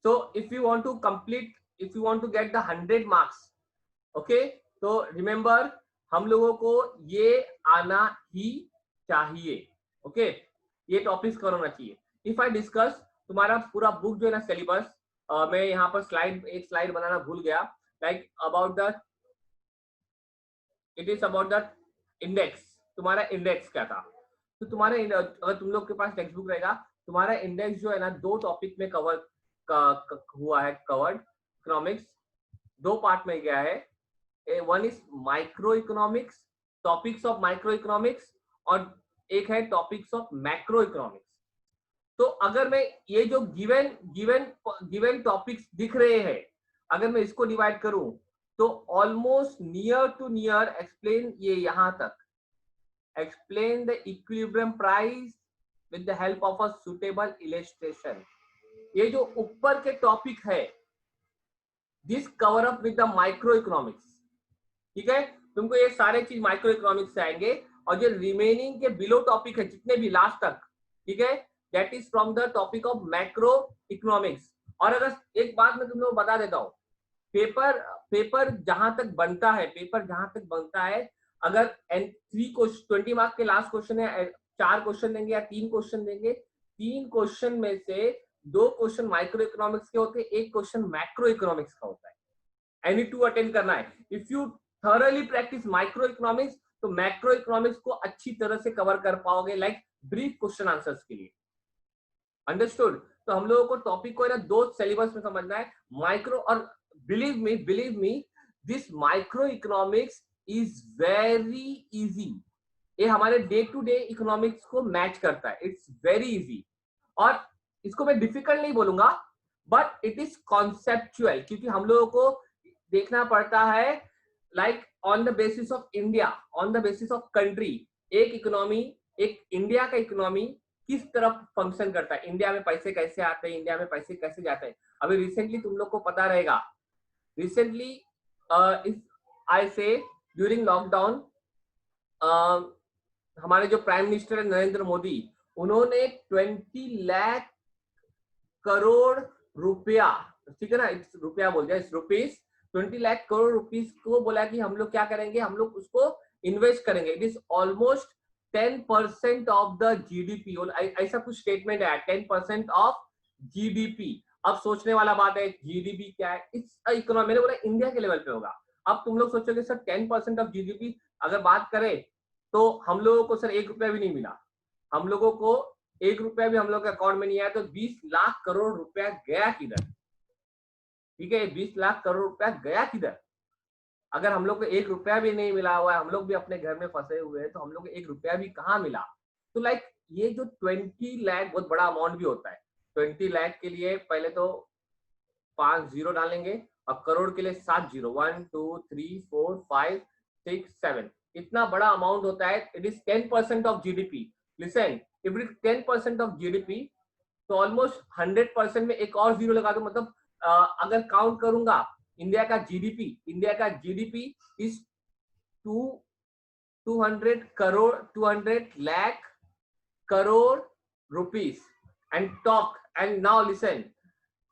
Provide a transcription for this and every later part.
So if you want to complete, if you want to get the 100 marks, okay, तो remember हम लोगों को ये आना ही चाहिए, okay, ये टॉपिक्स करना चाहिए. If I discuss तुम्हारा पूरा बुक जो है ना सिलेबस, मैं यहाँ पर एक स्लाइड बनाना भूल गया, like about the, it is about the index. तुम्हारा इंडेक्स क्या था? तो तुम्हारे अगर तुम लोग के पास टेक्स्ट बुक रहेगा, तुम्हारा इंडेक्स जो है ना 2 टॉपिक में कवर हुआ है, कवर्ड इकोनॉमिक्स 2 पार्ट में गया है. One is micro economics, topics of micro economics, और एक है टॉपिक्स ऑफ मैक्रो इकोनॉमिक्स. तो अगर मैं ये जो गिवन टॉपिक्स दिख रहे हैं, अगर मैं इसको डिवाइड करूं तो almost near to near explain, ये यहां तक explain the equilibrium price with the help of a suitable illustration. ये जो ऊपर के टॉपिक है, this cover up with the micro economics. ठीक है, तुमको ये सारे चीज माइक्रो इकोनॉमिक्स से आएंगे, और जो रिमेनिंग के बिलो टॉपिक है जितने भी लास्ट तक, ठीक है, that is from the topic of macro economics. और अगर एक बात मैं तुम लोग बता देता हूँ, पेपर जहां तक बनता है, अगर 20 मार्क के लास्ट क्वेश्चन है, 4 क्वेश्चन देंगे या 3 क्वेश्चन देंगे, 3 क्वेश्चन में से 2 क्वेश्चन माइक्रो इकोनॉमिक्स के होते हैं, 1 क्वेश्चन मैक्रो इकोनॉमिक्स का होता है. एनी 2 अटेंड करना है. If you thoroughly practice micro economics, तो मैक्रो इकोनॉमिक्स को अच्छी तरह से कवर कर पाओगे, लाइक ब्रीफ क्वेश्चन आंसर्स के लिए. अंडरस्टूड? तो हम लोगों को टॉपिक को ना 2 सिलेबस में समझना है, माइक्रो और believe me, this microeconomics is very easy. ये हमारे डे टू डे इकोनॉमिक्स को मैच करता है. इट्स वेरी इजी, और इसको मैं डिफिकल्ट नहीं बोलूंगा, बट इट इज कॉन्सेप्चुअल, क्योंकि हम लोगों को देखना पड़ता है like on the basis of India, on the basis of country. एक इकोनॉमी, एक इंडिया का इकोनॉमी किस तरफ फंक्शन करता है, इंडिया में पैसे कैसे आते हैं, इंडिया में पैसे कैसे जाते हैं. अभी रिसेंटली तुम लोग को पता रहेगा, recently if I say during lockdown, हमारे जो प्राइम मिनिस्टर है नरेंद्र मोदी, उन्होंने 20 लाख करोड़ रुपया, ठीक है ना, इट्स रुपया बोल दिया, it's rupees, 20 lakh crore rupees को बोला कि हम लोग क्या करेंगे, हम लोग उसको इन्वेस्ट करेंगे. It is almost 10% of the GDP, ऐसा कुछ स्टेटमेंट है, 10% ऑफ जीडीपी. अब सोचने वाला बात है, जीडीपी क्या है? इट्स इकोनॉमी, मैंने बोला इंडिया के लेवल पे होगा. अब तुम लोग सोचोगे सर 10% ऑफ जीडीपी अगर बात करें, तो हम लोगों को सर 1 रुपया भी नहीं मिला, हम लोगों को 1 रुपया भी हम लोग के अकाउंट में नहीं आया, तो 20 लाख करोड़ रुपया गया किधर? ठीक है, 20 लाख करोड़ रुपया गया किधर? अगर हम लोग को 1 रुपया भी नहीं मिला हुआ है, हम लोग भी अपने घर में फंसे हुए हैं, तो हम लोग को 1 रुपया भी कहाँ मिला? तो लाइक ये जो 20 लाख बहुत बड़ा अमाउंट भी होता है. 20 लाख के लिए पहले तो 5 जीरो डालेंगे, और करोड़ के लिए 7 जीरो, 1 2 3 4 5 6 7, इतना बड़ा अमाउंट होता है. It is 10% of GDP. Listen, if it 10% of GDP, तो ऑलमोस्ट 100% में एक और जीरो लगा दो, मतलब अगर काउंट करूंगा, इंडिया का GDP is 200 crore, 200 lakh crore rupees. And now listen,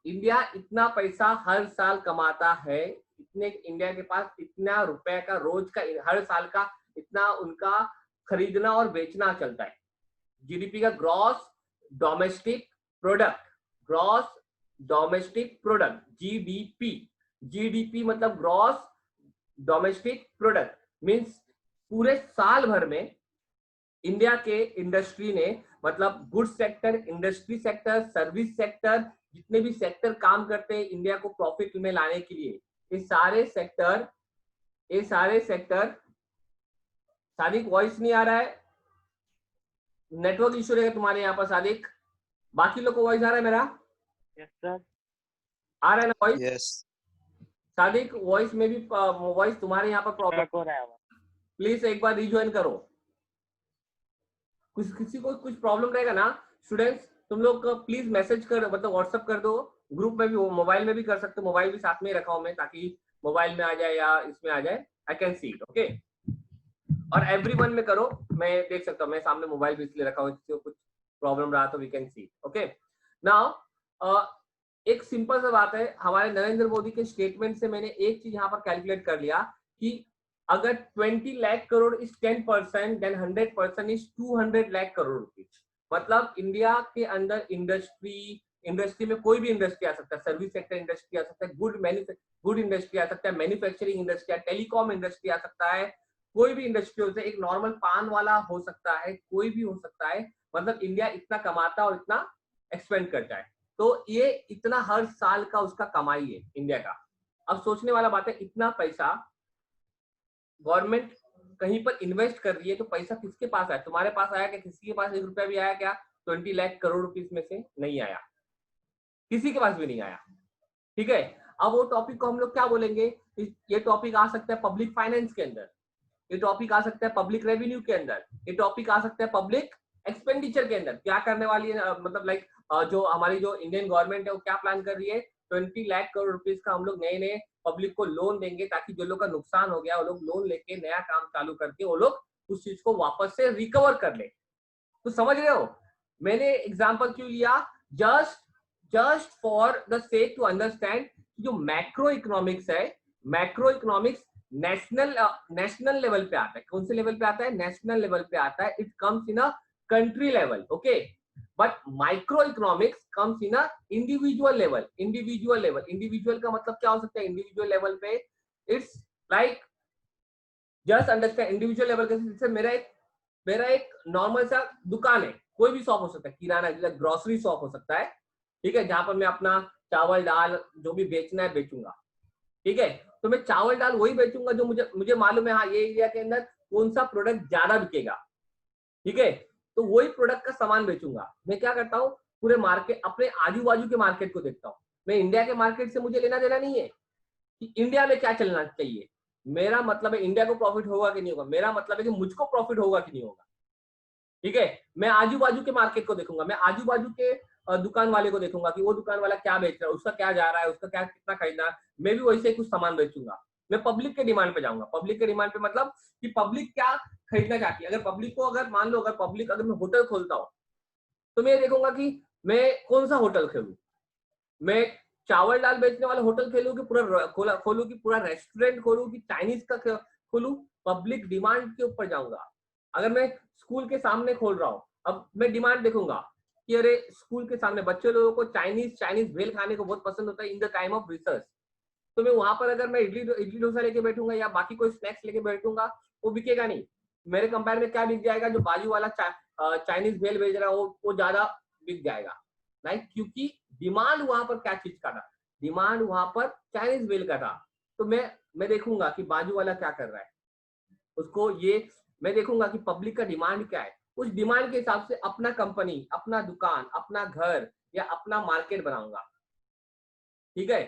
India इतना पैसा हर साल कमाता है, इतने इंडिया के पास इतना रुपए का रोज का हर साल का इतना उनका खरीदना और बेचना चलता है. जीडीपी का ग्रॉस डोमेस्टिक प्रोडक्ट, जीडीपी मतलब ग्रॉस डोमेस्टिक प्रोडक्ट, मींस पूरे साल भर में इंडिया के इंडस्ट्री ने, मतलब good sector, industry sector, service sector, जितने भी सेक्टर काम करते हैं इंडिया को प्रॉफिट में लाने के लिए, ये सारे सेक्टर सादिक वॉइस नहीं आ रहा है, नेटवर्क इश्यू रहेगा तुम्हारे यहाँ पर सादिक. बाकी लोग को वॉइस आ रहा है मेरा? यस सर, आ रहा है ना वॉइस? यस सादिक, वॉइस में भी वॉइस तुम्हारे यहाँ पर प्रॉब्लम हो रहा है. प्लीज एक बार रिज्वाइन करो. किसी को कुछ प्रॉब्लम रहेगा ना स्टूडेंट्स, तुम लोग प्लीज मैसेज कर, मतलब व्हाट्सएप कर दो, ग्रुप में भी, मोबाइल में भी कर सकते हो, मोबाइल भी साथ में ही रखा हूं मैं, ताकि मोबाइल में आ जाए या इसमें आ जाए, I can see it. Okay, और एवरीवन में करो, मैं देख सकता हूँ, मैं सामने मोबाइल भी इसलिए रखा हूँ, किसी को कुछ प्रॉब्लम रहा तो we can see. Okay, now एक सिंपल सा बात है, हमारे नरेंद्र मोदी के स्टेटमेंट से मैंने एक चीज यहाँ पर कैलकुलेट कर लिया कि अगर 20 lakh crore is 10%, then 100% is 200 lakh crore rupees. मतलब इंडिया के अंदर इंडस्ट्री में कोई भी इंडस्ट्री आ सकता है, सर्विस सेक्टर इंडस्ट्री आ सकता है, गुड इंडस्ट्री आ सकता है, मैन्युफैक्चरिंग इंडस्ट्री, टेलीकॉम इंडस्ट्री आ सकता है, कोई भी इंडस्ट्री हो सकता है, एक नॉर्मल पान वाला हो सकता है, कोई भी हो सकता है। मतलब इंडिया इतना कमाता है और इतना एक्सपेंड करता है, तो ये इतना हर साल का उसका कमाई है इंडिया का। अब सोचने वाला बात है, इतना पैसा गवर्नमेंट कहीं पर इन्वेस्ट कर रही है, तो पैसा किसके पास आया? तुम्हारे पास आया क्या? किसी के पास 1 रुपया भी आया क्या? 20 लाख करोड़ रुपीज में से नहीं आया, किसी के पास भी नहीं आया। ठीक है, अब वो टॉपिक को हम लोग क्या बोलेंगे? ये टॉपिक आ सकता है पब्लिक फाइनेंस के अंदर, ये टॉपिक आ सकता है पब्लिक रेवेन्यू के अंदर, ये टॉपिक आ सकता है पब्लिक एक्सपेंडिचर के अंदर। क्या करने वाली है, मतलब लाइक जो हमारी जो इंडियन गवर्नमेंट है वो क्या प्लान कर रही है? 20 लाख करोड़ रुपीज का हम लोग नए नए पब्लिक को लोन देंगे, ताकि जो लोग का नुकसान हो गया वो लोग लोन लेके नया काम चालू करके वो लोग उस चीज को वापस से रिकवर कर ले। तो समझ रहे हो मैंने एग्जाम्पल क्यों लिया? Just for the sake to understand जो मैक्रो इकोनॉमिक्स है, मैक्रो इकोनॉमिक्स नेशनल लेवल पे आता है। कौन से लेवल पे आता है? नेशनल लेवल पे आता है। It comes in a country level, okay, but micro economics comes in a individual level. Individual का मतलब क्या हो सकता है? इंडिविजुअल लेवल पे it's like just understand individual level के। जैसे मेरा एक नॉर्मल सा दुकान है, कोई भी शॉप हो सकता है, किराना ग्रोसरी शॉप हो सकता है, ठीक है, जहां पर मैं अपना चावल दाल जो भी बेचना है बेचूंगा। ठीक है, तो मैं चावल दाल वही बेचूंगा जो मुझे मालूम है, हाँ ये एरिया के अंदर कौन सा प्रोडक्ट ज्यादा बिकेगा। ठीक है, तो वही प्रोडक्ट का सामान बेचूंगा। मैं क्या करता हूँ, पूरे मार्केट, अपने आजू बाजू के मार्केट को देखता हूँ। मैं इंडिया के मार्केट से मुझे लेना देना नहीं है कि इंडिया में क्या चलना चाहिए। मेरा मतलब है इंडिया को प्रॉफिट होगा कि नहीं होगा, मेरा मतलब है कि मुझको प्रॉफिट होगा कि नहीं होगा। ठीक है, मैं आजू बाजू के मार्केट को देखूंगा, मैं आजू बाजू के दुकान वाले को देखूंगा कि वो दुकान वाला क्या बेच रहा है, उसका क्या जा रहा है, उसका क्या कितना खरीदना है। मैं भी वैसे ही कुछ सामान बेचूंगा। मैं पब्लिक के डिमांड पे जाऊंगा। पब्लिक के डिमांड पे मतलब कि पब्लिक क्या खरीदना चाहती है। अगर पब्लिक को, अगर मान लो, अगर मैं होटल खोलता हूँ, तो मैं देखूंगा कि मैं कौन सा होटल खोलूं। मैं चावल दाल बेचने वाला होटल खोलूं कि पूरा खोलूं कि पूरा रेस्टोरेंट खोलूं कि चाइनीज का खोलूं? पब्लिक डिमांड के ऊपर जाऊंगा। अगर मैं स्कूल के सामने खोल रहा हूँ, अब मैं डिमांड देखूंगा कि अरे स्कूल के सामने बच्चे लोगों को चाइनीज भेल खाने को बहुत पसंद होता है in the time of research. तो मैं वहां पर अगर मैं इडली डोसा लेके बैठूंगा या बाकी कोई स्नैक्स लेके बैठूंगा, वो बिकेगा नहीं। मेरे कंपेयर में क्या बिक जाएगा? जो बाजू वाला चाइनीज भेल भेज रहा है वो ज्यादा बिक जाएगा। राइट, क्योंकि डिमांड वहां पर क्या चीज का था? डिमांड वहां पर चाइनीज भेल का था। तो मैं देखूंगा कि बाजू वाला क्या कर रहा है, उसको ये मैं देखूंगा कि पब्लिक का डिमांड क्या है। उस डिमांड के हिसाब से अपना कंपनी, अपना दुकान, अपना घर या अपना मार्केट बनाऊंगा। ठीक है,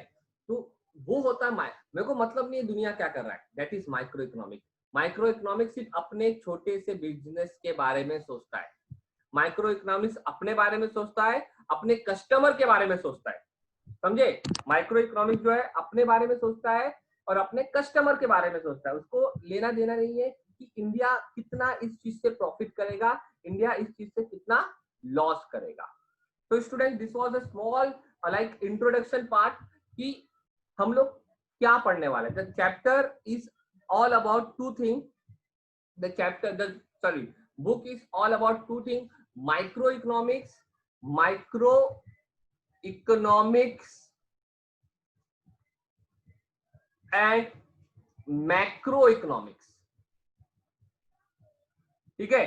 तो वो होता है मेरे को मतलब नहीं है दुनिया क्या कर रहा है, that is micro economic. Micro economics सिर्फ अपने छोटे से बिजनेस के बारे में सोचता है। माइक्रो इकोनॉमिक्स अपने बारे में सोचता है, अपने कस्टमर के बारे में सोचता है। समझे? माइक्रो इकोनॉमिक्स जो है अपने बारे में सोचता है और अपने कस्टमर के बारे में सोचता है। उसको लेना देना नहीं है कि इंडिया कितना इस चीज से प्रॉफिट करेगा, इंडिया इस चीज से कितना लॉस करेगा। तो student, this was a small like introduction part कि हम लोग क्या पढ़ने वाले। The chapter is all about two thing. The chapter the sorry book is all about two thing: micro economics, micro economics and macro economics. ठीक है,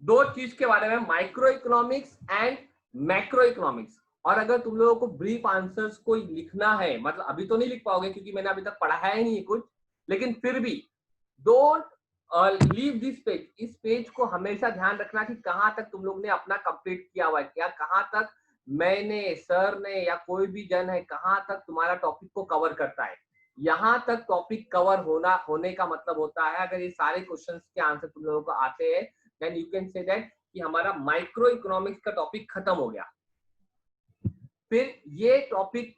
दो चीज के बारे में, micro economics and macro economics. और अगर तुम लोगों को ब्रीफ आंसर्स को लिखना है, मतलब अभी तो नहीं लिख पाओगे क्योंकि मैंने अभी तक पढ़ाया ही नहीं है कुछ, लेकिन फिर भी डोंट लीव दिस पेज। इस पेज को हमेशा ध्यान रखना कि कहां तक तुम लोग ने अपना कंप्लीट किया हुआ है, क्या कहां तक मैंने, सर ने या कोई भी जन है कहां तक तुम्हारा टॉपिक को कवर करता है। यहाँ तक टॉपिक कवर होने का मतलब होता है, अगर ये सारे क्वेश्चंस के आंसर तुम लोगों को आते हैं, then you can say that कि हमारा माइक्रो इकोनॉमिक्स का टॉपिक खत्म हो गया। फिर ये टॉपिक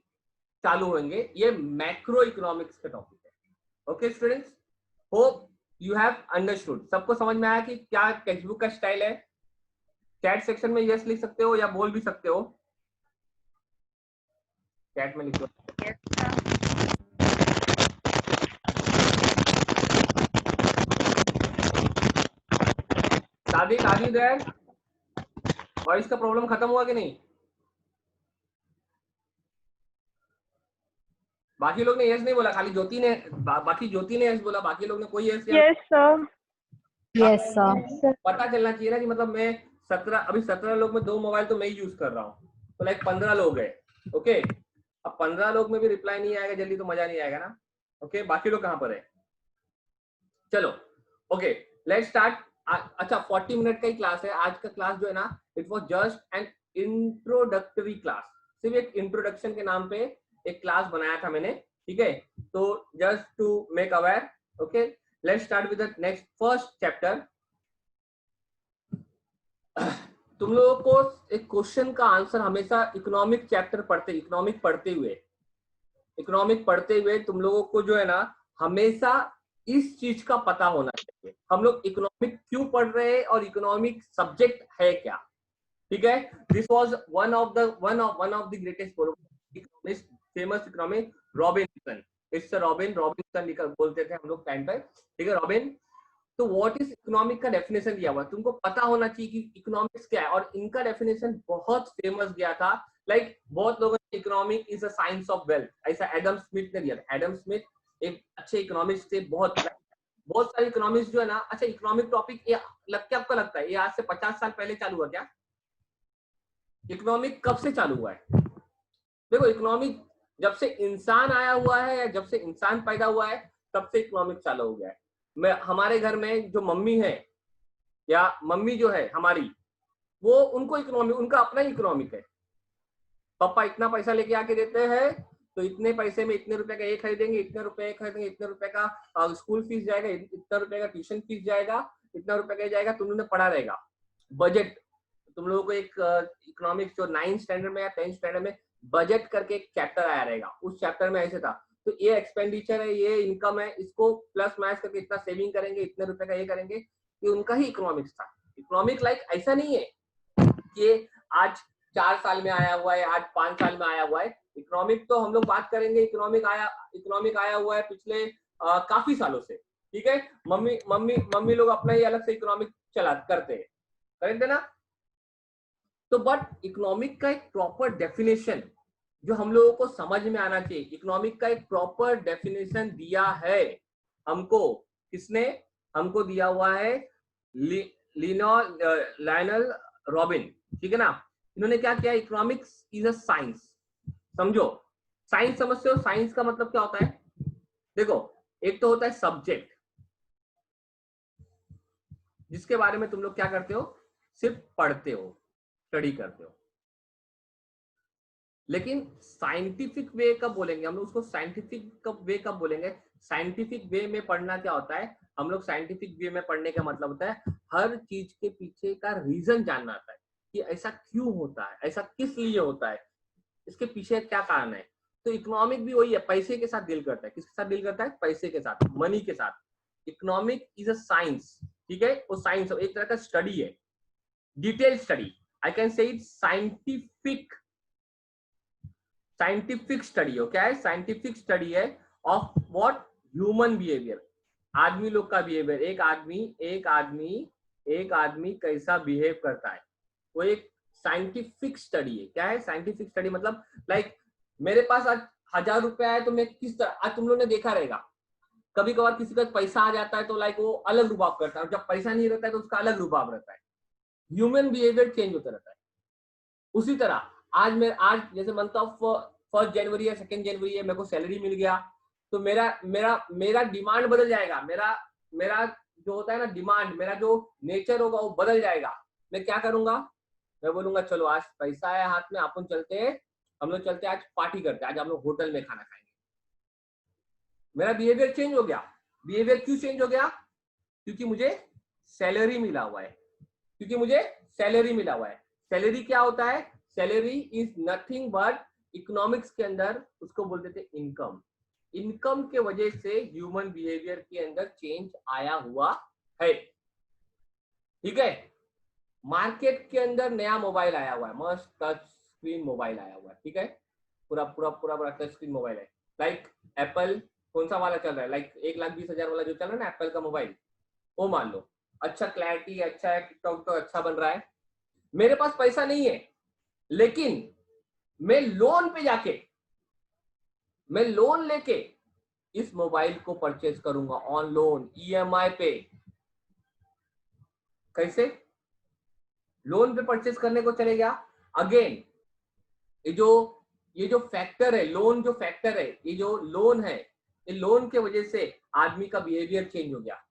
चालू होंगे, ये मैक्रो इकोनॉमिक्स का टॉपिक है। Okay students, hope you have understood. सबको समझ में आया कि क्या टेक्स्ट बुक का स्टाइल है? चैट सेक्शन में यस लिख सकते हो या बोल भी सकते हो। चैट में लिखो। सादिक आदि देर वॉइस का प्रॉब्लम खत्म हुआ कि नहीं? बाकी लोग ने यस नहीं बोला, खाली ज्योति ने बाकी ज्योति ने यस बोला, बाकी लोग ने कोई yes yes sir. Yes sir. पता चलना चाहिए ना कि मतलब मैं 17 लोग में 2 मोबाइल तो मैं ही यूज कर रहा हूँ, तो लाइक 15 लोग है। ओके, अब 15 लोग में भी रिप्लाई नहीं आएगा जल्दी तो मजा नहीं आएगा ना। ओके, बाकी लोग कहाँ पर है? चलो ओके लेट्स स्टार्ट। अच्छा 40 मिनट का ही क्लास है आज का क्लास जो है ना, it was just an introductory class. सिर्फ एक इंट्रोडक्शन के नाम पे एक क्लास बनाया था मैंने, ठीक है? तो just to make aware. Okay let's start with the next first chapter. तुम लोगों को एक क्वेश्चन का आंसर हमेशा इकोनॉमिक चैप्टर इकोनॉमिक पढ़ते हुए तुम लोगों को जो है ना हमेशा इस चीज का पता होना चाहिए, हम लोग इकोनॉमिक क्यों पढ़ रहे हैं और इकोनॉमिक सब्जेक्ट है क्या, ठीक है? This was one of the greatest economist, famous economic Robinson. It's Robinson लिखा बोलते थे हम लोग टाइम पे, ठीक है? रॉबिन। तो व्हाट इज इकोनॉमिक का डेफिनेशन दिया हुआ, तुमको पता होना चाहिए कि इकोनॉमिक्स क्या है, और इनका डेफिनेशन बहुत फेमस गया था। लाइक बहुत लोगों ने economic is a science of wealth, ऐसा एडम स्मिथ ने दिया था। एडम स्मिथ एक अच्छे इकोनॉमिस्ट थे, बहुत सारे इकोनॉमिस्ट जो है ना। अच्छा इकोनॉमिक टॉपिक ये आपको लगता है ये आज से 50 साल पहले चालू हुआ क्या? इकोनॉमिक कब से चालू हुआ है? देखो इकोनॉमिक जब से इंसान आया हुआ है या जब से इंसान पैदा हुआ है तब से इकोनॉमिक चालू हो गया है। मैं हमारे घर में जो मम्मी है या मम्मी जो है हमारी, वो उनको इकोनॉमिक, उनका अपना ही इकोनॉमिक है। पापा इतना पैसा लेके आके देते हैं तो इतने पैसे में इतने रुपए का ये खरीदेंगे, इतने रुपए खरीदेंगे, इतने रुपए का स्कूल फीस जाएगा, इतना रुपए का ट्यूशन फीस जाएगा, इतना रुपए का जाएगा, तुमने पढ़ा रहेगा बजट। तुम लोगों को एक इकोनॉमिक्स जो 9th स्टैंडर्ड में या 10th स्टैंडर्ड में बजट करके एक चैप्टर आया रहेगा, उस चैप्टर में ऐसे था। तो ये एक्सपेंडिचर है, ये इनकम है, इसको प्लस माइनस करके इतना सेविंग करेंगे, इतने रुपए का ये करेंगे, ये उनका ही इकोनॉमिक्स था। इकोनॉमिक लाइक ऐसा नहीं है कि आज 4 साल में आया हुआ है, आज 5 साल में आया हुआ है। इकोनॉमिक तो हम लोग बात करेंगे, इकोनॉमिक आया हुआ है पिछले काफी सालों से, ठीक है? मम्मी लोग अपना ही अलग से इकोनॉमिक चला करते हैं, करेक्ट है ना? तो बट इकोनॉमिक का एक प्रॉपर डेफिनेशन जो हम लोगों को समझ में आना चाहिए, इकोनॉमिक का एक प्रॉपर डेफिनेशन दिया है हमको, किसने हमको दिया हुआ है? लायनल रॉबिन, ठीक है ना? इन्होंने क्या किया, इकोनॉमिक्स इज अ साइंस। समझो साइंस, समझते हो साइंस का मतलब क्या होता है? देखो एक तो होता है सब्जेक्ट जिसके बारे में तुम लोग क्या करते हो, सिर्फ पढ़ते हो, स्टडी करते हो। लेकिन साइंटिफिक वे कब बोलेंगे हम लोग उसको? साइंटिफिक वे कब बोलेंगे? साइंटिफिक वे में पढ़ना क्या होता है हम लोग? साइंटिफिक वे में पढ़ने का मतलब होता है हर चीज के पीछे का रीजन जानना आता है कि ऐसा क्यों होता है, ऐसा किस लिए होता है, इसके पीछे क्या कारण है। तो इकोनॉमिक भी वही है, पैसे के साथ डील करता है। किसके साथ डील करता है? पैसे के साथ, मनी के साथ। इकोनॉमिक इज अ साइंस, ठीक है? वो साइंस एक तरह का स्टडी है, detail study. I can say it scientific study हो। क्या है? साइंटिफिक स्टडी है ऑफ व्हाट? ह्यूमन बिहेवियर, आदमी लोग का बिहेवियर। एक आदमी कैसा बिहेव करता है, वो एक साइंटिफिक स्टडी है। क्या है साइंटिफिक स्टडी? मतलब लाइक मेरे पास आज 1000 रुपया है तो मैं किस तरह, आज तुम लोगों ने देखा रहेगा कभी कभार किसी का पैसा आ जाता है तो लाइक वो अलग रुबाब करता है, जब पैसा नहीं रहता है तो उसका अलग रुबाब रहता है। ह्यूमन बिहेवियर चेंज होता रहता है। उसी तरह आज जैसे मंथ ऑफ 1 जनवरी है, 2 जनवरी है, मेरे को सैलरी मिल गया तो मेरा मेरा मेरा डिमांड बदल जाएगा। मेरा जो होता है ना डिमांड, मेरा जो नेचर होगा वो बदल जाएगा। मैं क्या करूंगा? मैं बोलूंगा चलो आज पैसा है हाथ में, अपन चलते हैं, हम लोग चलते हैं, आज पार्टी करते हैं, आज हम लोग होटल में खाना खाएंगे। मेरा बिहेवियर चेंज हो गया। बिहेवियर क्यों चेंज हो गया? क्योंकि मुझे सैलरी मिला हुआ है। सैलरी क्या होता है? Salary is nothing but, economics के अंदर उसको बोलते थे इनकम। इनकम के वजह से ह्यूमन बिहेवियर के अंदर चेंज आया हुआ है, ठीक है? मार्केट के अंदर नया मोबाइल आया हुआ है, मस्त टच स्क्रीन मोबाइल आया हुआ है, ठीक है? पूरा पूरा पूरा पूरा टच स्क्रीन मोबाइल है। लाइक एप्पल कौन सा वाला चल रहा है, लाइक 1,20,000 वाला जो चल रहा है ना एप्पल का मोबाइल, वो मान लो अच्छा क्लैरिटी अच्छा है, टिकटॉक तो अच्छा बन रहा है। मेरे पास पैसा नहीं है, लेकिन मैं लोन पे जाके, मैं लोन लेके इस मोबाइल को परचेज करूंगा ऑन लोन, ईएमआई पे। कैसे? लोन पे परचेज करने को चले गया। अगेन ये जो फैक्टर है, लोन जो फैक्टर है, ये जो लोन है, ये लोन के वजह से आदमी का बिहेवियर चेंज हो गया,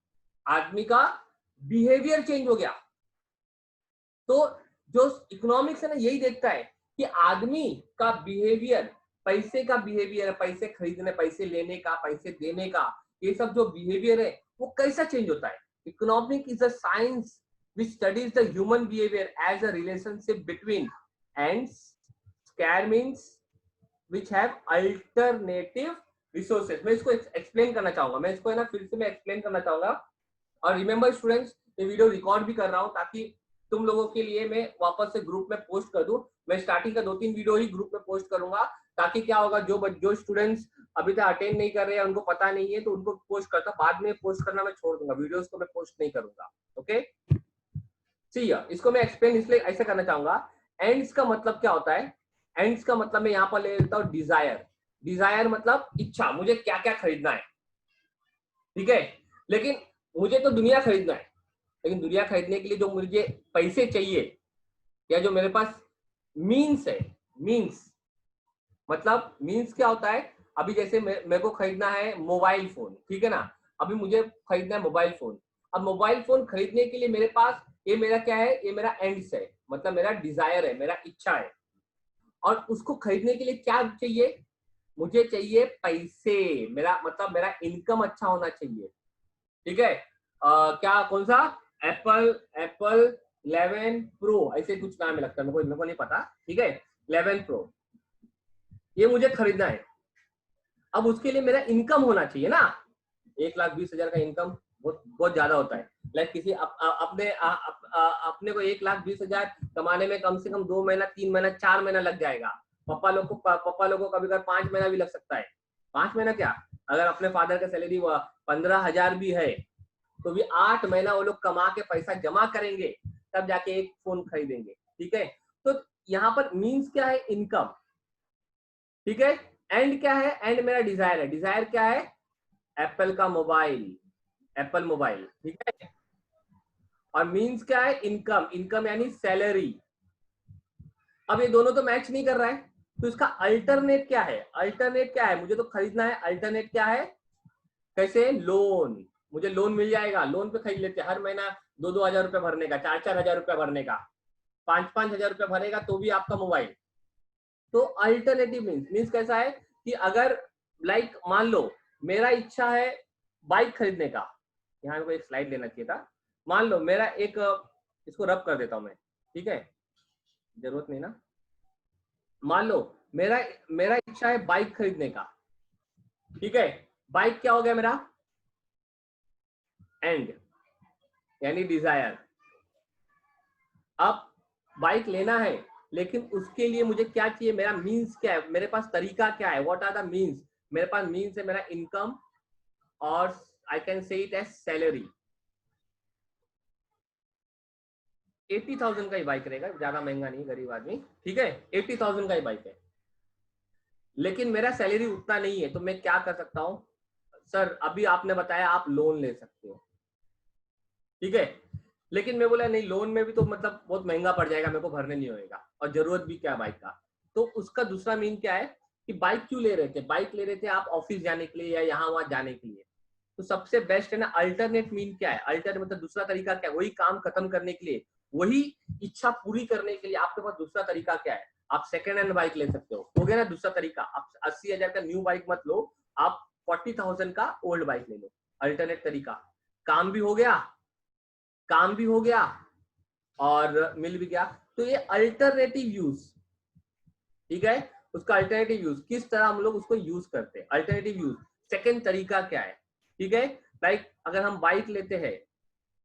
आदमी का बिहेवियर चेंज हो गया। तो जो इकोनॉमिक्स है ना, यही देखता है कि आदमी का बिहेवियर, पैसे का बिहेवियर, पैसे खरीदने, पैसे लेने का, पैसे देने का, ये सब जो बिहेवियर है वो कैसा चेंज होता है। Economic is a science which studies the human behavior as a relationship between ends, square means which have alternative resources। मैं इसको एक्सप्लेन करना चाहूंगा, मैं इसको है ना फिर से मैं एक्सप्लेन करना चाहूंगा। और रिमेंबर स्टूडेंट्स, ये वीडियो रिकॉर्ड भी कर रहा हूँ ताकि तुम लोगों के लिए मैं वापस से ग्रुप में पोस्ट कर दूं। मैं स्टार्टिंग का 2-3 वीडियो ही ग्रुप में पोस्ट करूंगा, ताकि क्या होगा, जो स्टूडेंट्स अभी तक अटेंड नहीं कर रहे हैं, उनको पता नहीं है, तो उनको पोस्ट करता, बाद में पोस्ट करना मैं छोड़ दूंगा, वीडियोस को मैं पोस्ट नहीं करूंगा। ओके, सी इसको मैं एक्सप्लेन इसलिए ऐसे करना चाहूंगा। एंड्स का मतलब क्या होता है? एंड्स का मतलब मैं यहाँ पर ले लेता हूँ डिजायर। डिजायर मतलब इच्छा, मुझे क्या क्या खरीदना है, ठीक है। लेकिन मुझे तो दुनिया खरीदना है, लेकिन दुनिया खरीदने के लिए जो मुझे पैसे चाहिए, या जो मेरे पास मीन्स है, मीन्स मतलब मीन्स क्या होता है? अभी जैसे मेरे को खरीदना है मोबाइल फोन, ठीक है ना, अभी मुझे खरीदना है मोबाइल फोन। अब मोबाइल फोन खरीदने के लिए मेरे पास, ये मेरा क्या है, ये मेरा एंड्स है, मतलब मेरा डिजायर है, मेरा इच्छा है। और उसको खरीदने के लिए क्या चाहिए? मुझे चाहिए पैसे, मेरा मतलब मेरा इनकम अच्छा होना चाहिए, ठीक है। क्या कौन सा? एप्पल एप्पल 11 प्रो, ऐसे कुछ नाम है लगता है, मेरे को नहीं पता, ठीक है। 11 प्रो ये मुझे खरीदना है। अब उसके लिए मेरा इनकम होना चाहिए ना, 1,20,000 का इनकम बहुत बहुत ज्यादा होता है। लाइक किसी अपने को 1,20,000 कमाने में कम से कम 2 महीना, 3 महीना, 4 महीना लग जाएगा। पापा लोग को कभी कभी 5 महीना भी लग सकता है। 5 महीना क्या, अगर अपने फादर का सैलरी 15,000 भी है, तो भी 8 महीना वो लोग कमा के पैसा जमा करेंगे, तब जाके एक फोन खरीदेंगे, ठीक है। तो यहाँ पर मीन्स क्या है? इनकम, ठीक है। एंड क्या है? एंड मेरा डिजायर है। डिजायर क्या है? एप्पल का मोबाइल, एप्पल मोबाइल, ठीक है। और मीन्स क्या है? इनकम, इनकम यानी सैलरी। अब ये दोनों तो मैच नहीं कर रहा है, तो इसका अल्टरनेट क्या है? अल्टरनेट क्या है? मुझे तो खरीदना है, अल्टरनेट क्या है? कैसे? लोन। मुझे लोन मिल जाएगा, लोन पे खरीद लेते हैं, हर महीना 2-2 हजार रुपया भरने का, 4-4 हजार रुपया भरने का, 5-5 हजार रुपया भरेगा तो भी आपका मोबाइल। तो अल्टरनेटिव मीन्स कैसा है कि अगर लाइक मान लो मेरा इच्छा है बाइक खरीदने का, यहाँ को एक स्लाइड लेना चाहिए था। मान लो मेरा एक, इसको रब कर देता हूं मैं, ठीक है, जरूरत नहीं ना। मान लो मेरा मेरा इच्छा है बाइक खरीदने का, ठीक है। बाइक क्या हो गया मेरा? एंड यानी डिजायर। अब बाइक लेना है, लेकिन उसके लिए मुझे क्या चाहिए? मेरा मीन्स क्या है, मेरे पास तरीका क्या है? What are the means? मेरे पास मीन्स है मेरा इनकम, और I can say it as salary. 80,000 का ही बाइक रहेगा, ज्यादा महंगा नहीं, गरीब आदमी, ठीक है। 80,000 का ही बाइक है, लेकिन मेरा सैलरी उतना नहीं है, तो मैं क्या कर सकता हूँ? सर अभी आपने बताया आप लोन ले सकते हो, ठीक है। लेकिन मैं बोला नहीं, लोन में भी तो मतलब बहुत महंगा पड़ जाएगा, मेरे को भरने नहीं होएगा, और जरूरत भी क्या बाइक का। तो उसका दूसरा मीन क्या है कि बाइक क्यों ले रहे थे? बाइक ले रहे थे आप ऑफिस जाने के लिए या यहाँ वहां जाने के लिए। तो सबसे बेस्ट है ना, अल्टरनेट मीन क्या है? अल्टरनेट मतलब दूसरा तरीका क्या है? वही काम खत्म करने के लिए, वही इच्छा पूरी करने के लिए आपके पास दूसरा तरीका क्या है? आप सेकेंड हैंड बाइक ले सकते हो गया ना दूसरा तरीका। आप 80,000 का न्यू बाइक मत लो, आप 40,000 का ओल्ड बाइक ले लो। अल्टरनेट तरीका, काम भी हो गया, काम भी हो गया और मिल भी गया। तो ये अल्टरनेटिव यूज, ठीक है। उसका अल्टरनेटिव यूज किस तरह हम लोग उसको यूज करते हैं, अल्टरनेटिव यूज सेकंड तरीका क्या है, ठीक है। लाइक अगर हम बाइक लेते हैं,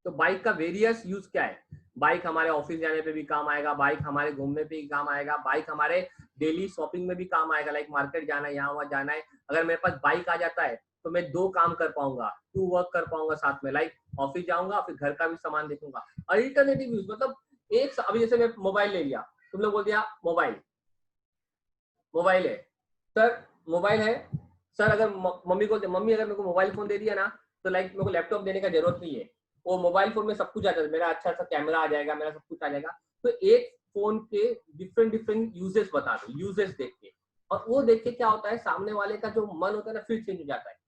तो बाइक का वेरियस यूज क्या है? बाइक हमारे ऑफिस जाने पे भी काम आएगा, बाइक हमारे घूमने पे भी काम आएगा, बाइक हमारे डेली शॉपिंग में भी काम आएगा, लाइक मार्केट जाना है, यहाँ वहाँ जाना है, अगर मेरे पास बाइक आ जाता है तो मैं 2 काम कर पाऊंगा, 2 वर्क कर पाऊंगा साथ में, लाइक ऑफिस जाऊंगा फिर घर का भी सामान देखूंगा। अल्टरनेटिव यूज मतलब एक, अभी जैसे मैं मोबाइल ले लिया, तुम लोग बोल दिया मोबाइल मोबाइल है सर, मोबाइल है सर, अगर मम्मी को, मम्मी अगर मेरे को मोबाइल फोन दे दिया ना तो लाइक मेरे को लैपटॉप देने का जरूरत नहीं है, वो मोबाइल फोन में सब कुछ आ जाता है, मेरा अच्छा सा कैमरा आ जाएगा, मेरा सब कुछ आ जाएगा। तो एक फोन के डिफरेंट डिफरेंट यूजेस बता दो, यूजेस देख के, और वो देख के क्या होता है सामने वाले का जो मन होता है ना फिर चेंज हो जाता है।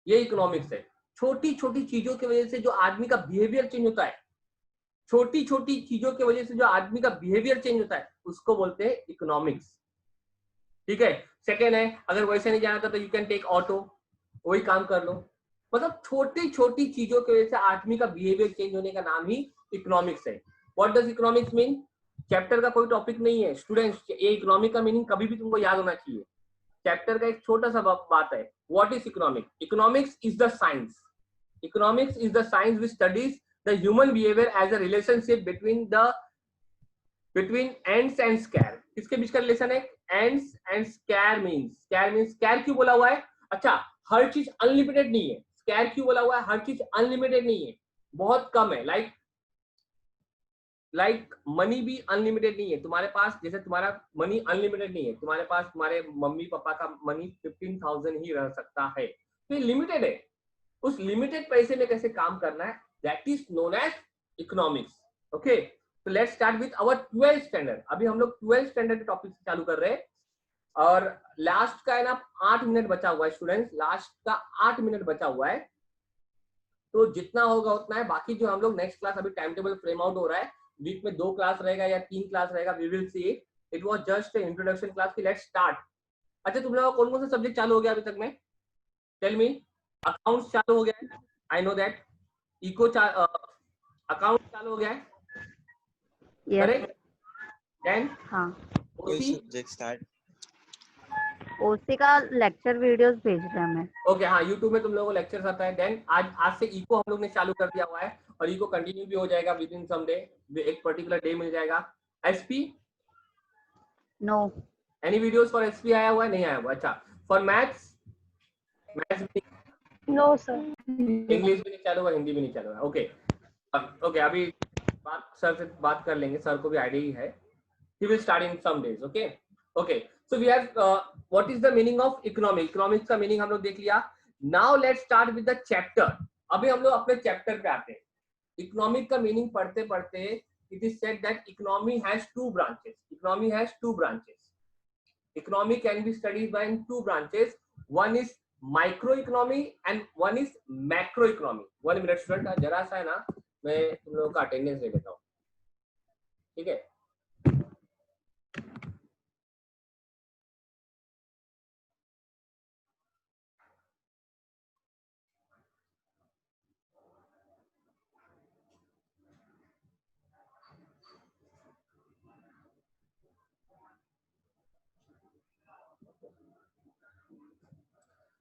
ये इकोनॉमिक्स है। छोटी छोटी चीजों की वजह से जो आदमी का बिहेवियर चेंज होता है, छोटी छोटी चीजों की वजह से जो आदमी का बिहेवियर चेंज होता है उसको बोलते हैं इकोनॉमिक्स। ठीक है। सेकेंड है, अगर वैसे नहीं जाना था तो यू कैन टेक ऑटो, वही काम कर लो। मतलब छोटी छोटी चीजों की वजह से आदमी का बिहेवियर चेंज होने का नाम ही इकोनॉमिक्स है। What does economics mean? Chapter का कोई टॉपिक नहीं है स्टूडेंट्स, ये इकोनॉमिक का मीनिंग कभी भी तुमको याद होना चाहिए। चैप्टर का एक छोटा सा बात है, what is economic? Economics is the science, economics is the science which studies the human behaviour as a relationship between ends and square. किसके बीच का रिलेशन है? Ends and square means, square क्यों बोला हुआ है? अच्छा, हर चीज अनलिमिटेड नहीं है, स्क्वायर क्यों बोला हुआ है? हर चीज अनलिमिटेड नहीं है, बहुत कम है। लाइक मनी भी अनलिमिटेड नहीं है तुम्हारे पास, जैसे तुम्हारा मनी अनलिमिटेड नहीं है तुम्हारे पास, तुम्हारे मम्मी पापा का मनी 15,000 ही रह सकता है, तो ये लिमिटेड है। उस लिमिटेड पैसे में कैसे काम करना है, that is known as economics. Okay, तो let's start with our 12th standard. अभी हम लोग 12th स्टैंडर्ड के टॉपिक से चालू कर रहे हैं, और लास्ट का है ना 8 मिनट बचा हुआ है स्टूडेंट्स, लास्ट का 8 मिनट बचा हुआ है, तो जितना होगा उतना है। बाकी जो हम लोग नेक्स्ट क्लास, अभी टाइम टेबल फ्रेम आउट हो रहा है, वीक में 2 क्लास रहेगा या 3 क्लास रहेगा, we will see it. It was just introduction class की, लेट्स स्टार्ट। अच्छा, तुम लोगों का कौन कौन सा सब्जेक्ट चालू हो गया अभी तक में? Tell me. अकाउंट्स चालू हो गया है, I know that. Eco account चालू हो गया है, करेक्ट? देन हाँ, ओसी, सब्जेक्ट स्टार्ट। ओसी का लेक्चर वीडियोस भेज रहे हैं हमें। ओके, हाँ यूट्यूब में तुम लोगों को लेक्चर्स आता है। देन आज से इको हम लोग ने चालू कर दिया हुआ है, और इको कंटिन्यू भी हो जाएगा विद इन सम डे, एक पर्टिकुलर डे मिल जाएगा। SP, no. Any videos for SP आया हुआ है? नहीं आया हुआ। अच्छा, for maths, maths no sir. English भी नहीं चालू हुआ, हिंदी भी नहीं चालू हुआ। ओके ओके, अभी बात सर से बात कर लेंगे, सर को भी आइडिया ही है। He will start in some days. Okay. Okay. So we have what is the meaning of economic? Economics का meaning हम लोग देख लिया. Now let's start with the chapter. अभी हम लोग अपने चैप्टर पे आते हैं। इकोनॉमिक का मीनिंग पढ़ते पढ़ते it is said that economy has 2 branches. Economy has 2 branches. Economy can be studied by 2 branches. One is microeconomy and one is macroeconomy. 1 minute student, जरा सा है ना, मैं तुम लोगों का अटेंडेंस ले लेता हूँ, ठीक है?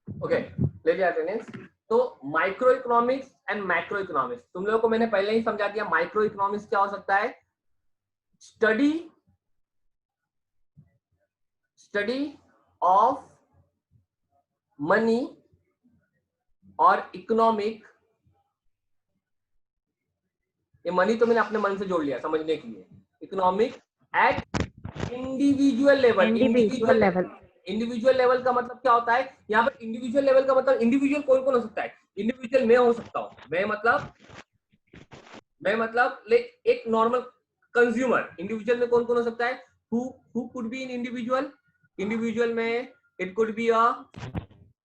ओके, ले लिया अटेंडेंस। तो micro economics and macro economics तुम लोगों को मैंने पहले ही समझा दिया। माइक्रो इकोनॉमिक्स क्या हो सकता है? स्टडी ऑफ मनी और इकोनॉमिक। ये मनी तो मैंने अपने मन से जोड़ लिया समझने के लिए। Economic eight individual level. Individual level का मतलब क्या होता है? यहाँ पर इंडिविजुअल लेवल का मतलब इंडिविजुअल कौन कौन हो सकता है? इंडिविजुअल मैं हो सकता हूँ, मैं मतलब एक नॉर्मल कंज्यूमर। इंडिविजुअल में कौन कौन हो सकता है? Who could be an individual? Individual में it could be a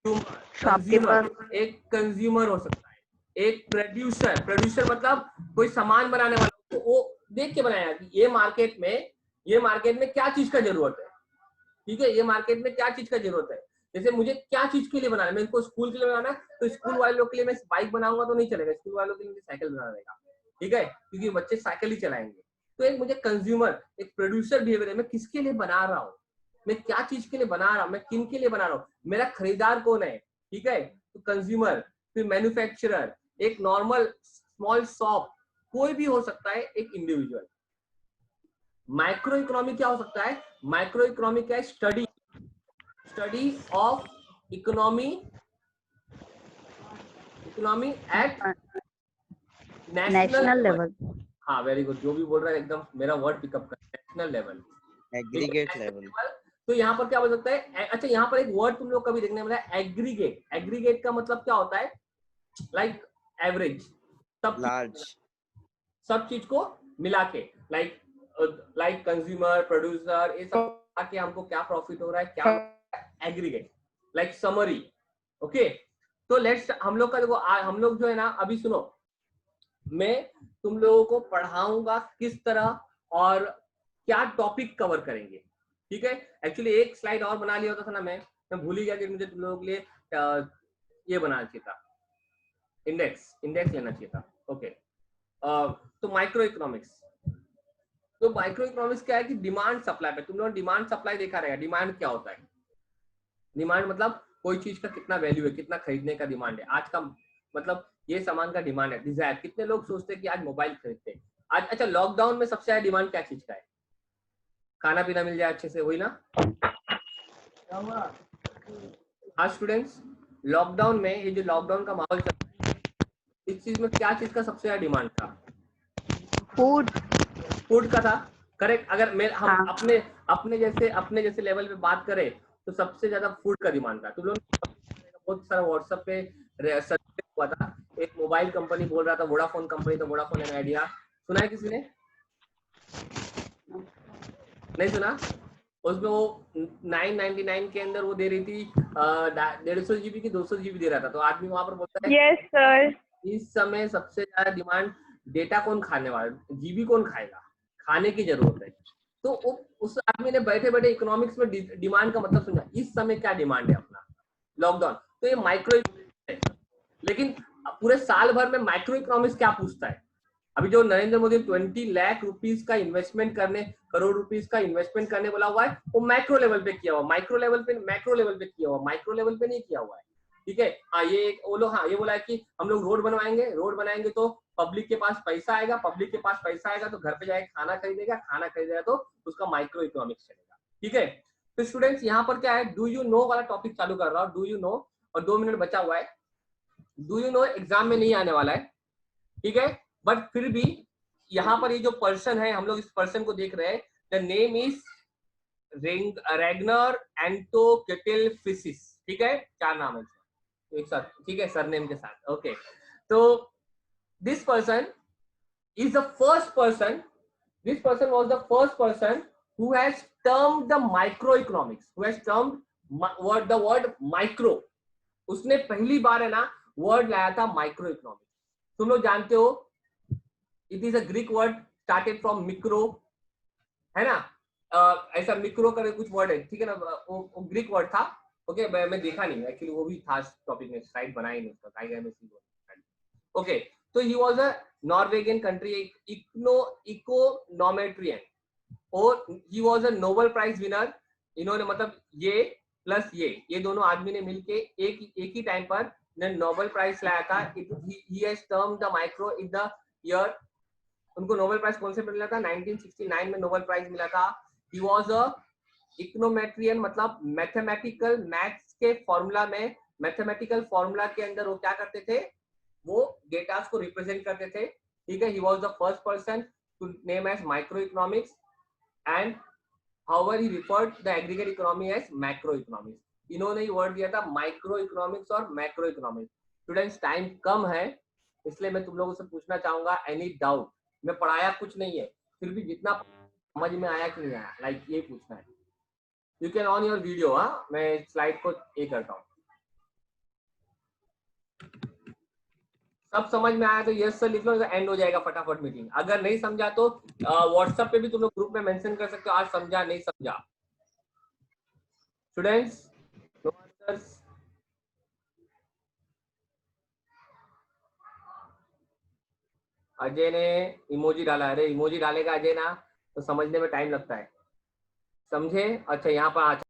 consumer, एक कंज्यूमर हो सकता है। एक प्रोड्यूसर मतलब कोई सामान बनाने वाला, तो वो देख के बनाया कि ये मार्केट में क्या चीज का जरूरत है, ठीक है? ये मार्केट में क्या चीज का जरूरत है, जैसे मुझे क्या चीज के लिए बनाना है, मेरे को स्कूल के लिए बनाना है, तो स्कूल वाले लोग के लिए मैं बाइक बनाऊंगा तो नहीं चलेगा, स्कूल वालों के लिए मुझे साइकिल बनाना रहेगा, ठीक है? क्योंकि बच्चे साइकिल ही चलाएंगे। तो एक मुझे कंज्यूमर, एक प्रोड्यूसर बिहेवियर है, मैं किसके लिए बना रहा हूँ, मैं क्या चीज के लिए बना रहा हूँ, मैं किन के लिए बना रहा हूँ, मेरा खरीदार कौन है, ठीक है? तो कंज्यूमर, फिर मैन्युफैक्चरर, एक नॉर्मल स्मॉल शॉप, कोई भी हो सकता है, एक इंडिविजुअल। माइक्रो इकोनॉमी क्या हो सकता है? माइक्रो इकोनॉमी क्या है? Study of economy eight national national level. Level. हाँ वेरी गुड, जो भी बोल रहा है एकदम मेरा वर्ड पिकअप कर, नेशनल लेवल, एग्रीगेट लेवल। तो यहाँ पर क्या बोल सकता है? अच्छा यहाँ पर एक वर्ड तुम लोग कभी देखने मिला है, एग्रीगेट। एग्रीगेट का मतलब क्या होता है? लाइक एवरेज, सब चीज को मिला के, लाइक कंज्यूमर, प्रोड्यूसर, ये सब आके हमको क्या प्रॉफिट हो रहा है, क्या एग्रीगेट, लाइक समरी। ओके, तो लेट्स हम लोग का देखो, हम लोग जो है ना, अभी सुनो, मैं तुम लोगों को पढ़ाऊंगा किस तरह और क्या टॉपिक कवर करेंगे, ठीक है? एक्चुअली एक स्लाइड और बना लिया होता था ना, मैं भूल ही गया कि मुझे तुम लोगों के लिए ये बनाना चाहिए था, इंडेक्स लेना चाहिए था। ओके, तो माइक्रो इकोनॉमिक्स, तो माइक्रो इकोनॉमिक्स क्या है कि डिमांड सप्लाई पे, तुम लोगों ने डिमांड सप्लाई देखा रहेगा। डिमांड क्या होता है? डिमांड मतलब कोई चीज का कितना वैल्यू है, कितना खरीदने का डिमांड है। आज का मतलब ये सामान का डिमांड है, डिजायर। कितने लोग सोचते हैं कि आज मोबाइल खरीदते हैं आज? अच्छा, लॉकडाउन में सबसे ज्यादा डिमांड क्या चीज का है? खाना पीना मिल जाए अच्छे से, वही ना? हाँ स्टूडेंट्स, लॉकडाउन में, ये जो लॉकडाउन का माहौल चल रहा है, इस चीज में क्या चीज का सबसे ज्यादा डिमांड था? फूड का था, करेक्ट। अगर हम हाँ। अपने जैसे लेवल पे बात करें तो सबसे ज्यादा फूड का डिमांड था। तुम लोग बहुत सारा व्हाट्सएप पे सर्च हुआ था, एक मोबाइल कंपनी बोल रहा था, वोडाफोन कंपनी, तो वोडाफोन एंड आइडिया, सुना है किसी ने? नहीं सुना? उसमें वो 999 के अंदर वो दे रही थी 150 जीबी की 200 जीबी दे रहा था। तो आदमी वहां पर बोलता है यस सर, इस समय सबसे ज्यादा डिमांड, डेटा कौन खाने वाला, जीबी कौन खाएगा, खाने की जरूरत है। तो उस आदमी ने बैठे बैठे इकोनॉमिक्स में डिमांड का मतलब समझा, इस समय क्या डिमांड है अपना, लॉकडाउन। तो ये माइक्रो है, लेकिन पूरे साल भर में माइक्रो इकोनॉमिक्स क्या पूछता है? अभी जो नरेंद्र मोदी 20 लाख रुपीस का इन्वेस्टमेंट करने, करोड़ रुपीस का इन्वेस्टमेंट करने बोला हुआ है, वो माइक्रो लेवल पे किया हुआ, मैक्रो लेवल पे किया हुआ, माइक्रो लेवल पे नहीं किया हुआ है, ठीक है? हाँ ये वो लोग, हाँ ये बोला है कि हम लोग रोड बनाएंगे तो पब्लिक के पास पैसा आएगा, पब्लिक के पास पैसा आएगा तो घर पे जाके खाना खरीदेगा तो उसका माइक्रो इकोनॉमिक्स चलेगा, ठीक है? तो स्टूडेंट्स यहाँ पर क्या है, डू यू नो वाला टॉपिक चालू कर रहा हूँ, डू यू नो, और 2 मिनट बचा हुआ है। डू यू नो एग्जाम में नहीं आने वाला है, ठीक है? बट फिर भी यहाँ पर ये जो पर्सन है, हम लोग इस पर्सन को देख रहे हैं, द नेम इज रैग्नर एंटोकेटेलफिसिस, ठीक है? 4 नाम है एक साथ, ठीक है, सरनेम के साथ। ओके, तो this person is the first person, this person was the first person who has termed the microeconomics, who has termed the word micro, उसने पहली बार है ना वर्ड लाया था माइक्रो इकोनॉमिक्स। तुम लोग जानते हो it is a Greek word started from micro, है ना? ऐसा मिक्रो का कुछ वर्ड है, ठीक है ना? वो ग्रीक वर्ड था। ओके, मैं देखा नहीं एक्चुअली, वो भी था टॉपिक में, स्लाइड बनाई नहीं उसका, गाइड में सी। ओके, तो he was a Norwegian country econometrician, और he was a Nobel prize winner. इन्होंने मतलब ये प्लस ये दोनों आदमी ने मिलके एक ही टाइम पर नोबेल प्राइज लाया था। He has termed the micro in the year, उनको नोबेल प्राइज कौन से मिला था? 1969 में नोबेल प्राइज मिला था। ही वाज अ इकोनोमेट्रियन, मतलब मैथमेटिकल, मैथ्स के फॉर्मूला में, मैथमेटिकल फॉर्मूला के अंदर वो क्या करते थे, वो डेटास को रिप्रेजेंट करते थे, ठीक है? He was the first person to name as micro economics, and however he referred the aggregate economy as macro economics. इन्होंने ही वर्ड दिया था माइक्रो इकोनॉमिक्स और मैक्रो इकोनॉमिक्स। स्टूडेंट्स टाइम कम है, इसलिए मैं तुम लोगों से पूछना चाहूंगा, एनी डाउट? मैं पढ़ाया कुछ नहीं है, फिर भी जितना समझ में आया कि नहीं आया, लाइक ये पूछना है। You can on your video, हाँ मैं स्लाइड को ये करता हूँ। सब समझ में आया तो यस सर लिख लो, एंड हो जाएगा फटाफट मीटिंग। अगर नहीं समझा तो व्हाट्सएप पे भी तुम लोग ग्रुप में मेंशन कर सकते हो, आज समझा नहीं समझा। Students no answers? अजय ने इमोजी डाला, अरे इमोजी डालेगा अजय ना तो समझने में टाइम लगता है, समझे? अच्छा यहाँ पर